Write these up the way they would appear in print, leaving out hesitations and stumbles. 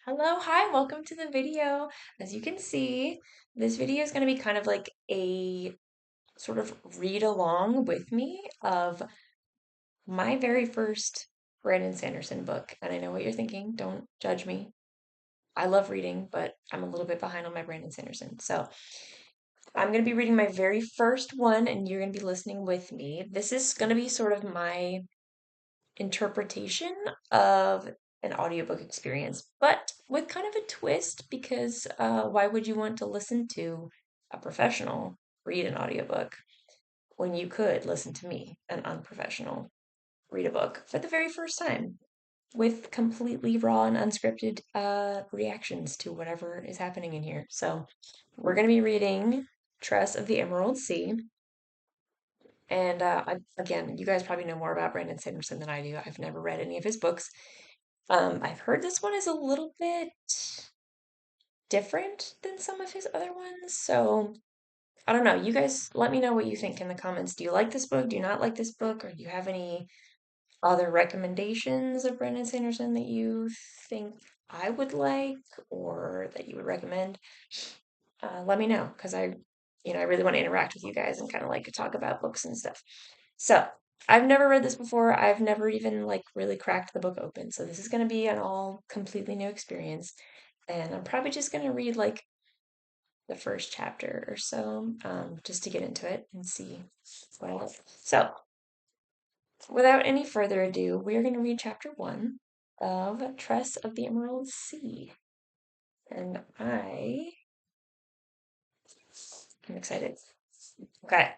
Hello, hi, welcome to the video. As you can see, this video is going to be kind of like a sort of read along with me of my very first Brandon Sanderson book. And I know what you're thinking, don't judge me. I love reading, but I'm a little bit behind on my Brandon Sanderson. So I'm going to be reading my very first one, and you're going to be listening with me. This is going to be sort of my interpretation of an audiobook experience, but with kind of a twist because why would you want to listen to a professional read an audiobook when you could listen to me, an unprofessional, read a book for the very first time with completely raw and unscripted reactions to whatever is happening in here? So, we're going to be reading Tress of the Emerald Sea. And again, you guys probably know more about Brandon Sanderson than I do. I've never read any of his books. I've heard this one is a little bit different than some of his other ones. So I don't know. You guys let me know what you think in the comments. Do you like this book? Do you not like this book? Or do you have any other recommendations of Brandon Sanderson that you think I would like or that you would recommend? Let me know because I really want to interact with you guys and kind of like talk about books and stuff. So I've never read this before. I've never even like really cracked the book open. So this is going to be an all completely new experience. And I'm probably just going to read like the first chapter or so, just to get into it and see what I like. So without any further ado, we're going to read chapter one of Tress of the Emerald Sea. And I am excited. Okay.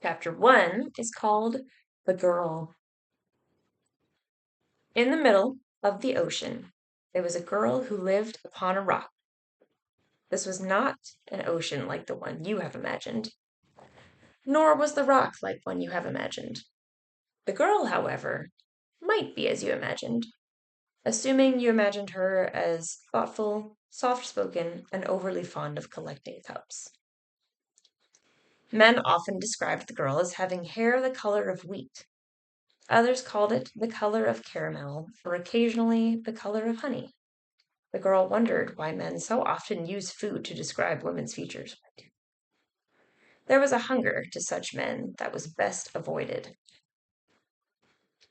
Chapter one is called The Girl. In the middle of the ocean, there was a girl who lived upon a rock. This was not an ocean like the one you have imagined, nor was the rock like one you have imagined. The girl, however, might be as you imagined, assuming you imagined her as thoughtful, soft spoken, and overly fond of collecting cups. Men often described the girl as having hair the color of wheat. Others called it the color of caramel, or occasionally the color of honey. The girl wondered why men so often use food to describe women's features. There was a hunger to such men that was best avoided.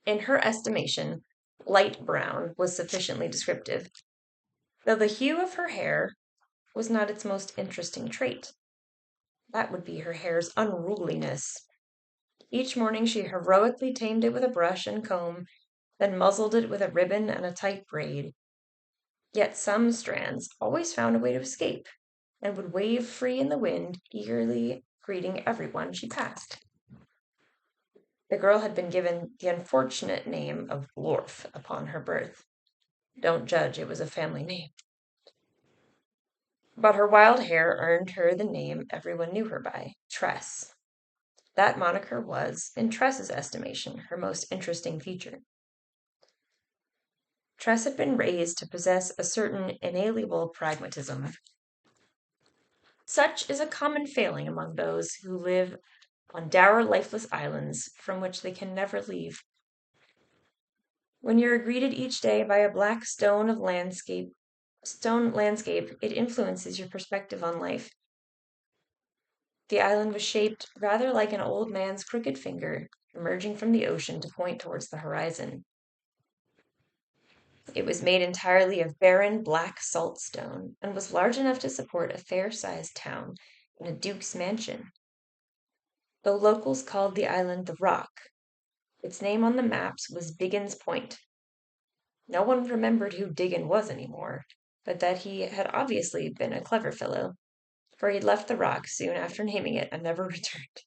In her estimation, light brown was sufficiently descriptive, though the hue of her hair was not its most interesting trait. That would be her hair's unruliness. Each morning she heroically tamed it with a brush and comb, then muzzled it with a ribbon and a tight braid. Yet some strands always found a way to escape, and would wave free in the wind, eagerly greeting everyone she passed. The girl had been given the unfortunate name of Lorf upon her birth. Don't judge, it was a family name. But her wild hair earned her the name everyone knew her by, Tress. That moniker was, in Tress's estimation, her most interesting feature. Tress had been raised to possess a certain inalienable pragmatism. Such is a common failing among those who live on dour, lifeless islands from which they can never leave. When you are greeted each day by a black stone landscape, it influences your perspective on life. The island was shaped rather like an old man's crooked finger, emerging from the ocean to point towards the horizon. It was made entirely of barren black saltstone, and was large enough to support a fair-sized town and a duke's mansion. Though locals called the island the Rock, its name on the maps was Diggin's Point. No one remembered who Diggin was anymore, but that he had obviously been a clever fellow, for he'd left the Rock soon after naming it and never returned.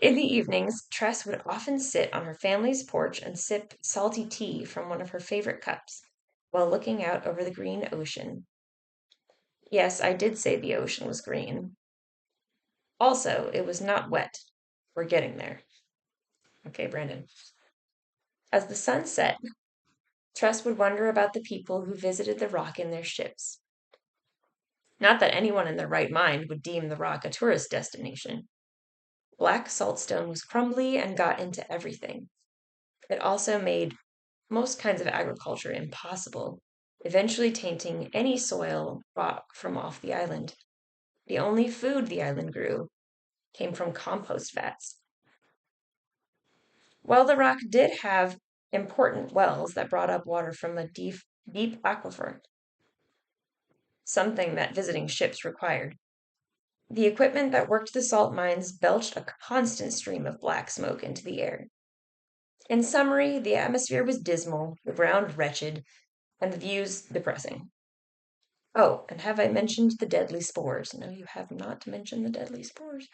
In the evenings, Tress would often sit on her family's porch and sip salty tea from one of her favorite cups, while looking out over the green ocean. Yes, I did say the ocean was green. Also, it was not wet. We're getting there. Okay, Brandon. As the sun set, Tress would wonder about the people who visited the Rock in their ships. Not that anyone in their right mind would deem the Rock a tourist destination. Black saltstone was crumbly and got into everything. It also made most kinds of agriculture impossible, eventually tainting any soil brought from off the island. The only food the island grew came from compost vats. Well, the rock did have important wells that brought up water from a deep aquifer, something that visiting ships required. The equipment that worked the salt mines belched a constant stream of black smoke into the air. In summary, the atmosphere was dismal, the ground wretched, and the views depressing. Oh, and have I mentioned the deadly spores? No, you have not mentioned the deadly spores.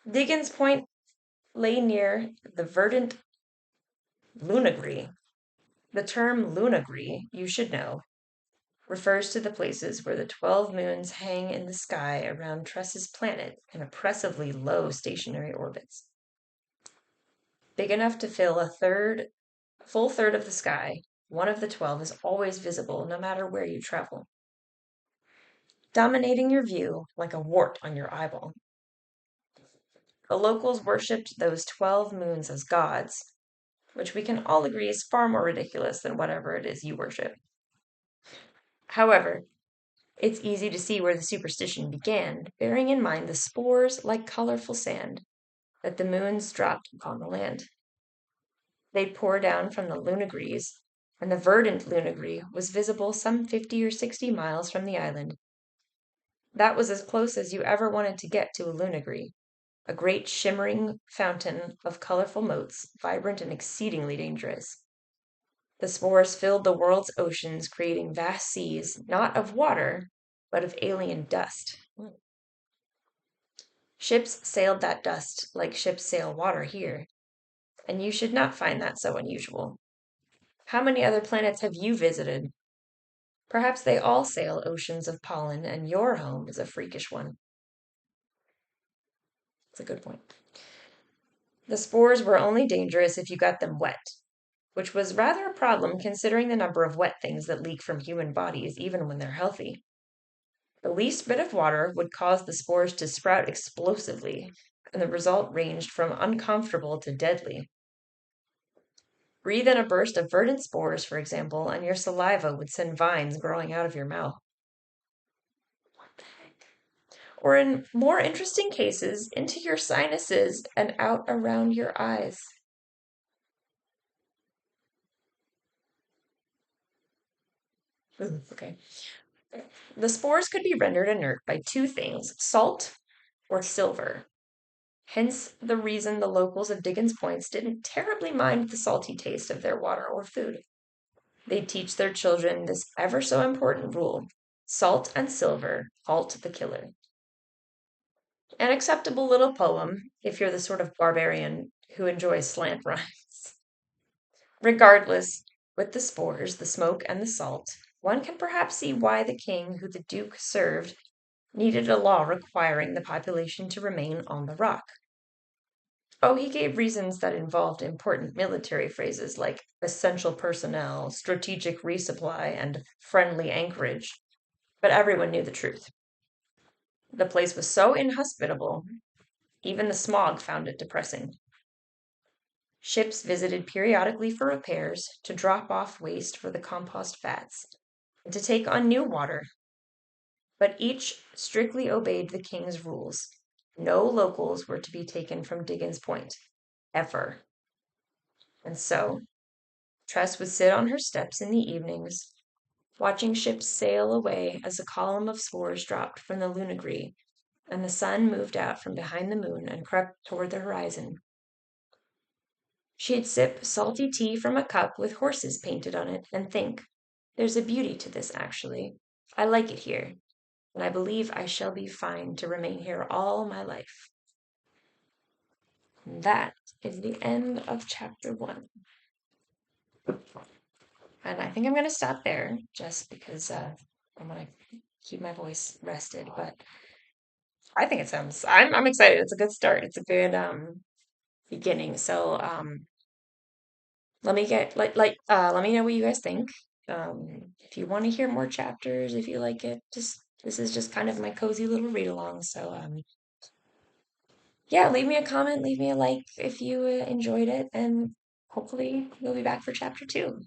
Diggins Point lay near the verdant Lunagree. The term Lunagree, you should know, refers to the places where the 12 moons hang in the sky around Tress's planet in oppressively low stationary orbits. Big enough to fill full third of the sky, one of the 12 is always visible no matter where you travel, dominating your view like a wart on your eyeball. The locals worshipped those 12 moons as gods, which we can all agree is far more ridiculous than whatever it is you worship. However, it's easy to see where the superstition began, bearing in mind the spores, like colorful sand, that the moons dropped upon the land. They'd pour down from the lunagrees, and the verdant lunagree was visible some 50 or 60 miles from the island. That was as close as you ever wanted to get to a lunagree, a great shimmering fountain of colorful motes, vibrant and exceedingly dangerous. The spores filled the world's oceans, creating vast seas, not of water, but of alien dust. Ships sailed that dust like ships sail water here, and you should not find that so unusual. How many other planets have you visited? Perhaps they all sail oceans of pollen, and your home is a freakish one. That's a good point. The spores were only dangerous if you got them wet, which was rather a problem considering the number of wet things that leak from human bodies even when they're healthy. The least bit of water would cause the spores to sprout explosively, and the result ranged from uncomfortable to deadly. Breathe in a burst of verdant spores, for example, and your saliva would send vines growing out of your mouth. What the heck? Or in more interesting cases, into your sinuses and out around your eyes. Ooh, okay. The spores could be rendered inert by two things, salt or silver. Hence the reason the locals of Diggins Points didn't terribly mind the salty taste of their water or food. They'd teach their children this ever so important rule: salt and silver halt the killer. An acceptable little poem if you're the sort of barbarian who enjoys slant rhymes. Regardless, with the spores, the smoke, and the salt, one can perhaps see why the king who the duke served needed a law requiring the population to remain on the rock. Oh, he gave reasons that involved important military phrases like essential personnel, strategic resupply, and friendly anchorage, but everyone knew the truth. The place was so inhospitable, even the smog found it depressing. Ships visited periodically for repairs, to drop off waste for the compost vats, and to take on new water, but each strictly obeyed the king's rules. No locals were to be taken from Diggins Point, ever. And so, Tress would sit on her steps in the evenings, watching ships sail away as a column of spores dropped from the lunagree, and the sun moved out from behind the moon and crept toward the horizon. She'd sip salty tea from a cup with horses painted on it and think, there's a beauty to this, actually. I like it here, and I believe I shall be fine to remain here all my life. And that is the end of chapter 1. And I think I'm going to stop there just because I'm going to keep my voice rested. But I think I'm excited. It's a good start. It's a good beginning. So let me let me know what you guys think. If you want to hear more chapters, if you like it, this is just kind of my cozy little read along. So yeah, leave me a comment, leave me a like if you enjoyed it, and hopefully we'll be back for chapter two.